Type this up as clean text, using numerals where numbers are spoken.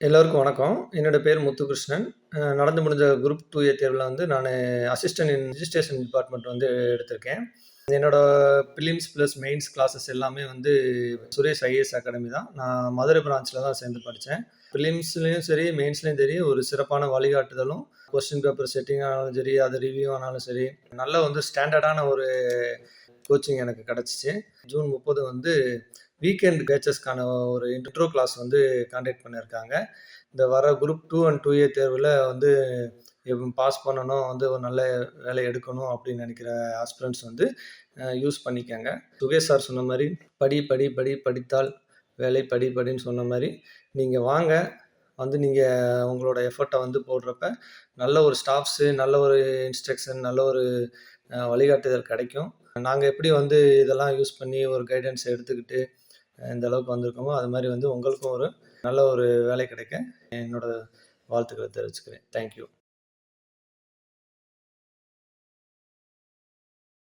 எல்லோருக்கும் வணக்கம். என்னோட பேர் முத்துகிருஷ்ணன். நடந்து முடிஞ்ச குரூப் 2A தேர்வுல வந்து நானு அசிஸ்டன்ட் இன் ரிஜிஸ்ட்ரேஷன் டிபார்ட்மெண்ட் வந்து எடுத்திருக்கேன். என்னோட பிலிம்ஸ் பிளஸ் மெயின்ஸ் கிளாஸஸ் எல்லாமே வந்து சுரேஷ் ஐஏஎஸ் அகாடமி தான். நான் மதுரை பிரான்ச்ல தான் சேர்ந்து படிச்சேன். பிலிம்ஸ்லயும் சரி, மெயின்ஸ்லயும் சரி ஒரு சிறப்பான வழிகாட்டுதலும், கொஸ்டின் பேப்பர் செட்டிங் ஆனாலும் சரி, அது ரிவ்யூ ஆனாலும் சரி, நல்ல வந்து ஸ்டாண்டர்டான ஒரு கோச்சிங் எனக்கு கிடைச்சுச்சு. ஜூன் 30 வந்து வீக்கெண்ட் பேட்சஸ்க்கான ஒரு இன்ட்ரோ கிளாஸ் வந்து கான்டக்ட் பண்ணியிருக்காங்க. இந்த வர குரூப் 2 அண்ட் 2A தேர்வுல வந்து பாஸ் பண்ணணும், வந்து ஒரு நல்ல வேலை எடுக்கணும் அப்படின்னு நினைக்கிற ஆஸ்பிரண்ட்ஸ் வந்து யூஸ் பண்ணிக்கங்க. சுகேஷ் சார் சொன்ன மாரி படி, படி, படி, படித்தால் வேலை, படி, படின்னு சொன்ன மாரி, நீங்க வாங்க. வந்து நீங்க உங்களோட எஃபர்ட்ட வந்து போடுறப்ப, நல்ல ஒரு ஸ்டாஃப்ஸு, நல்ல ஒரு இன்ஸ்ட்ரக்ஷன், நல்ல ஒரு வழிகாட்டுதல் கிடைக்கும். நாங்க எப்படி வந்து இதெல்லாம் யூஸ் பண்ணி ஒரு கைடன்ஸ் எடுத்துக்கிட்டு இந்த அளவுக்கு வந்திருக்கோமோ, அது மாரி வந்து உங்களுக்கும் ஒரு நல்ல ஒரு வேலை கிடைக்க என்னோட வாழ்த்துக்கள தெரிவிச்சுக்கிறேன். Thank you.